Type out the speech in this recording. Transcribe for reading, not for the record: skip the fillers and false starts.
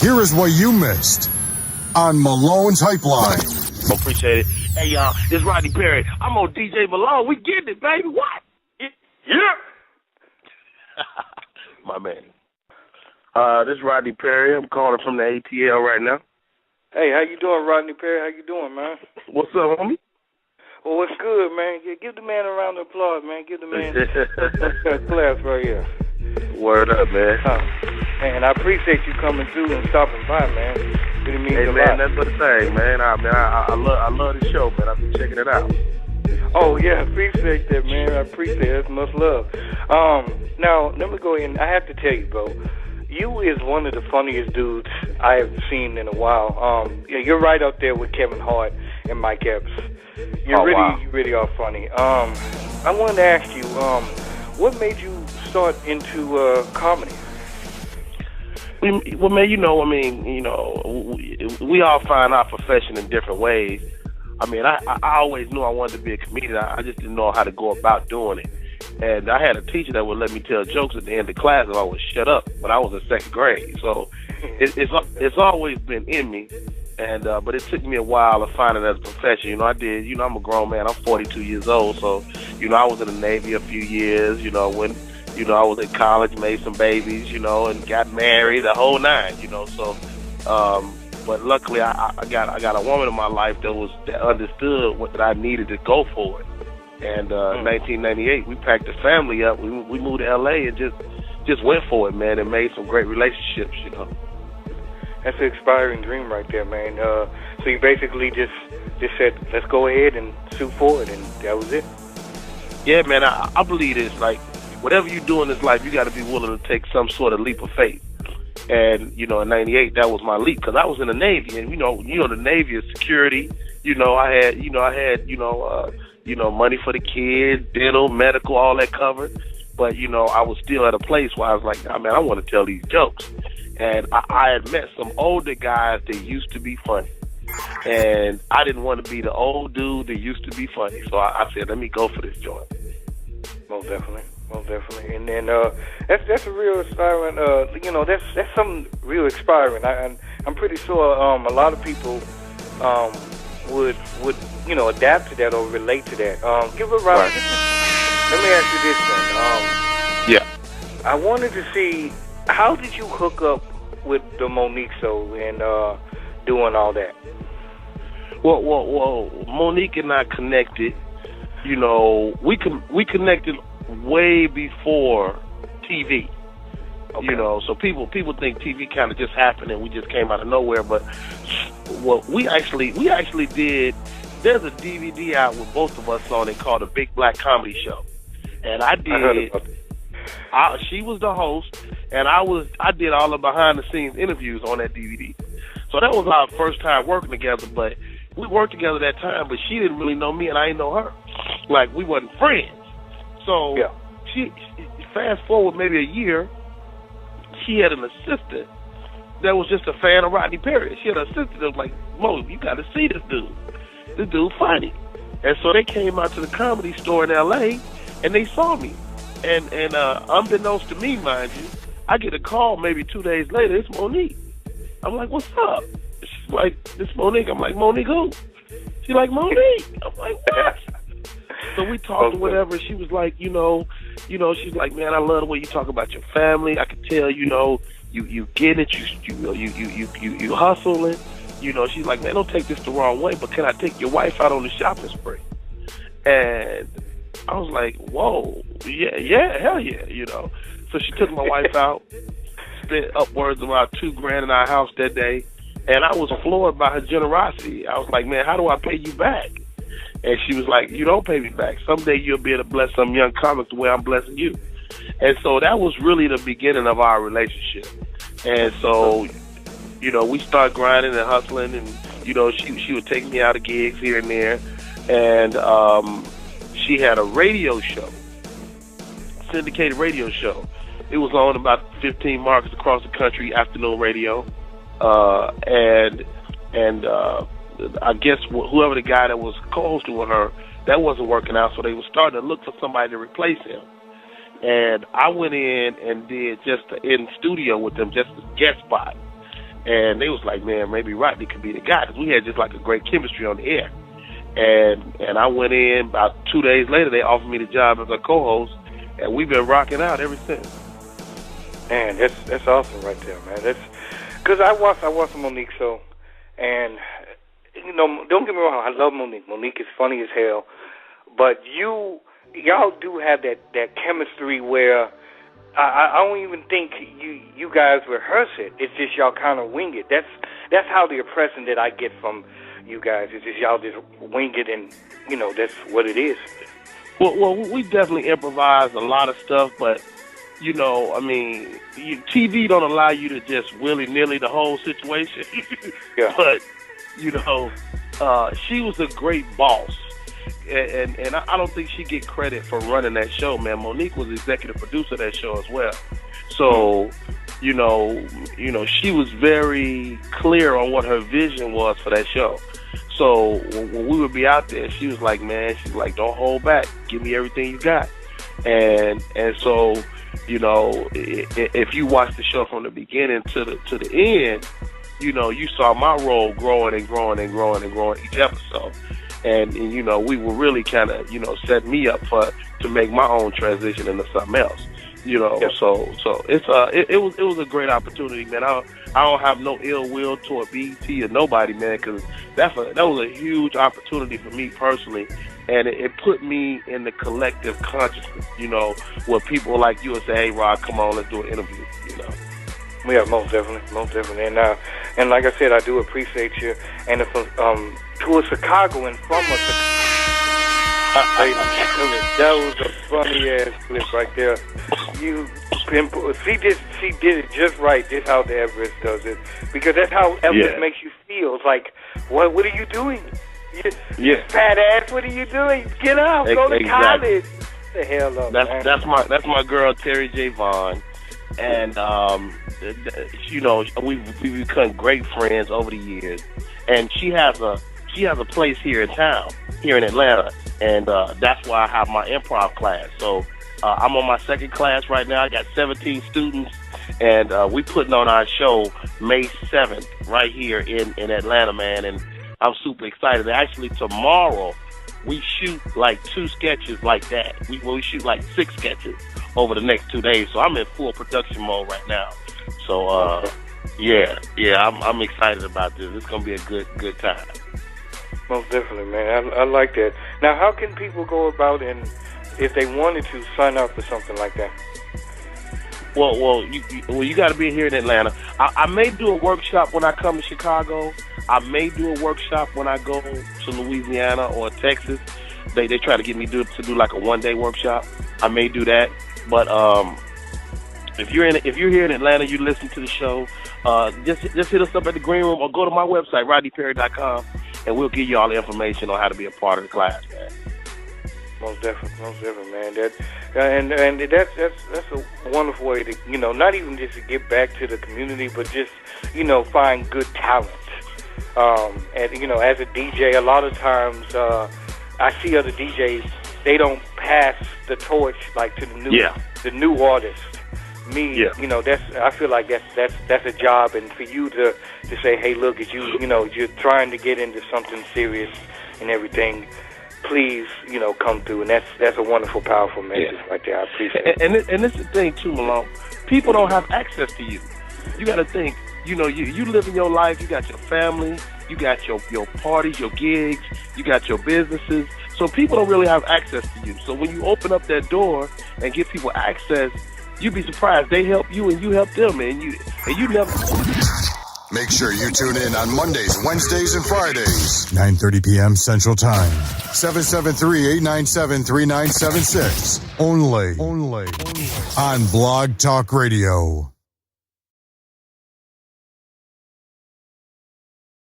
Here is what you missed on Malone's Hype Line. Appreciate it. Hey, y'all, this is Rondey Perry. I'm on DJ Malone. We getting it, baby. What? Yeah. My man. This is Rondey Perry. I'm calling from the ATL right now. Hey, how you doing, Rondey Perry? How you doing, man? What's up, homie? Well, what's good, man? Give the man a round of applause, man. Give the man a class right here. Word up, man. Man, I appreciate you coming through and stopping by, man. Really means hey, a man, lot. that's the thing, man. I love the show, man. I've been checking it out. Oh, yeah, appreciate that, man. I appreciate it. That's much love. Now, let me go in. I have to tell you, bro, you is one of the funniest dudes I have seen in a while. Yeah, you're right up there with Kevin Hart and Mike Epps. You really are funny. I wanted to ask you, what made you start into comedy? Well, man, we all find our profession in different ways. I mean, I always knew I wanted to be a comedian. I just didn't know how to go about doing it. And I had a teacher that would let me tell jokes at the end of class if I would shut up when I was in second grade. So it's always been in me. And but it took me a while to find it as a profession. I'm a grown man. I'm 42 years old. So, I was in the Navy a few years, when I was in college, made some babies, and got married, the whole nine, So, but luckily I got a woman in my life that understood that I needed to go for it. And 1998, we packed the family up. We moved to LA and just went for it, man, and made some great relationships, That's an inspiring dream right there, man. So you basically just said, let's go ahead and shoot forward, and that was it. Yeah, man, I believe it's like whatever you do in this life, you got to be willing to take some sort of leap of faith. And, in 98, that was my leap because I was in the Navy. And, the Navy is security. I had money for the kids, dental, medical, all that covered. But, I was still at a place where I was like, nah, man, I want to tell these jokes. And I had met some older guys that used to be funny. And I didn't want to be the old dude that used to be funny. So I said, let me go for this joint. Most definitely. And then that's a real inspiring, that's something real inspiring. I'm pretty sure a lot of people would adapt to that or relate to that. Give a round. Right. Let me ask you this then. Yeah. I wanted to see, how did you hook up with the Monique show and doing all that? Well, Monique and I connected. We connected way before TV. Okay. So people think TV kind of just happened and we just came out of nowhere. But we actually did. There's a DVD out with both of us on it called The Big Black Comedy Show, and I did. She was the host, and I did all the behind the scenes interviews on that DVD. So that was our first time working together. But we worked together that time, but she didn't really know me, and I didn't know her. Like, we wasn't friends. So yeah. She fast forward maybe a year, she had an assistant that was just a fan of Rondey Perry. She had an assistant that was like, Mo, you got to see this dude. This dude funny. And so they came out to the Comedy Store in L.A., and they saw me. And unbeknownst to me, mind you, I get a call maybe 2 days later. It's Monique. I'm like, what's up? She's like, this Monique. I'm like, Monique who? She's like, Monique. I'm like, what? So we talked or whatever. She was like, she's like, man, I love the way you talk about your family. I can tell, you get it. You hustling. She's like, man, don't take this the wrong way, but can I take your wife out on the shopping spree? And I was like, whoa, yeah, hell yeah, So she took my wife out, spent upwards of about $2,000 in our house that day, and I was floored by her generosity. I was like, man, how do I pay you back? And she was like, you don't pay me back. Someday you'll be able to bless some young comics the way I'm blessing you. And so that was really the beginning of our relationship. And so, we started grinding and hustling, and, she would take me out of gigs here and there. And she had a radio show, syndicated radio show. It was on about 15 markets across the country, afternoon radio. And I guess whoever the guy that was co-hosting with her, that wasn't working out, so they were starting to look for somebody to replace him. And I went in and did just in studio with them, just a guest spot. And they was like, man, maybe Rodney could be the guy, because we had just like a great chemistry on the air. And I went in, about 2 days later, they offered me the job as a co-host, and we've been rocking out ever since. Man, that's awesome right there, man. That's because I watched the Monique show, and you know, don't get me wrong, I love Monique. Monique is funny as hell, but y'all do have that chemistry where I don't even think you guys rehearse it. It's just y'all kind of wing it. That's how the impression that I get from you guys. It's just y'all just wing it, and you know, that's what it is. Well, we definitely improvise a lot of stuff, but you know, I mean, TV don't allow you to just willy-nilly the whole situation. Yeah. But, you know, she was a great boss. And I don't think she get credit for running that show, man. Monique was the executive producer of that show as well. So, you know, she was very clear on what her vision was for that show. So when we would be out there, she was like, man, she's like, don't hold back. Give me everything you got. And so, you know, if you watch the show from the beginning to the end, you know, you saw my role growing and growing and growing and growing each episode. And you know, we were really kind of, you know, set me up to make my own transition into something else. You know, yep. so it was a great opportunity, man. I don't have no ill will toward BET or nobody, man, because that was a huge opportunity for me personally, and it put me in the collective consciousness, you know, where people like you would say, "Hey, Rod, come on, let's do an interview," you know. Yeah, most definitely, and like I said, I do appreciate you, and if to a Chicagoan from a that was a funny ass clip right there. She did it just right, just how the Everest does it, because that's how Everest makes you feel. It's like, what are you doing? You fat ass, what are you doing? Get up, go to college. The hell up, man. That's my girl Terry J. Vaughn, and you know, we've become great friends over the years, and she has a place here in town, here in Atlanta, and that's why I have my improv class. So I'm on my second class right now. I got 17 students, and we putting on our show May 7th right here in Atlanta, man, and I'm super excited. Actually, tomorrow we shoot like 2 sketches like that. We shoot like 6 sketches over the next 2 days, so I'm in full production mode right now. So yeah, I'm excited about this. It's gonna be a good time. Most definitely, man. I like that. Now, how can people go about and if they wanted to sign up for something like that? Well, you got to be here in Atlanta. I may do a workshop when I come to Chicago. I may do a workshop when I go to Louisiana or Texas. They try to get me to do like a 1-day workshop. I may do that, but if you're here in Atlanta, you listen to the show, just hit us up at the green room or go to my website, RodneyPerry.com, and we'll give you all the information on how to be a part of the class, man. Most definitely, man. That's a wonderful way to, you know, not even just to get back to the community, but just, you know, find good talent. And you know, as a DJ, a lot of times I see other DJs, they don't pass the torch like to the new artist. You know, I feel like that's a job, and for you to say, hey, look, you're trying to get into something serious and everything, please, you know, come through, and that's a wonderful, powerful message right there. I appreciate it. And this is the thing too, Malone. People don't have access to you. You got to think. You know, you live in your life. You got your family. You got your parties, your gigs. You got your businesses. So people don't really have access to you. So when you open up that door and give people access, you'd be surprised. They help you and you help them, and you never. Make sure you tune in on Mondays, Wednesdays, and Fridays, 9:30 p.m. Central Time. 773-897-3976. Only on Blog Talk Radio.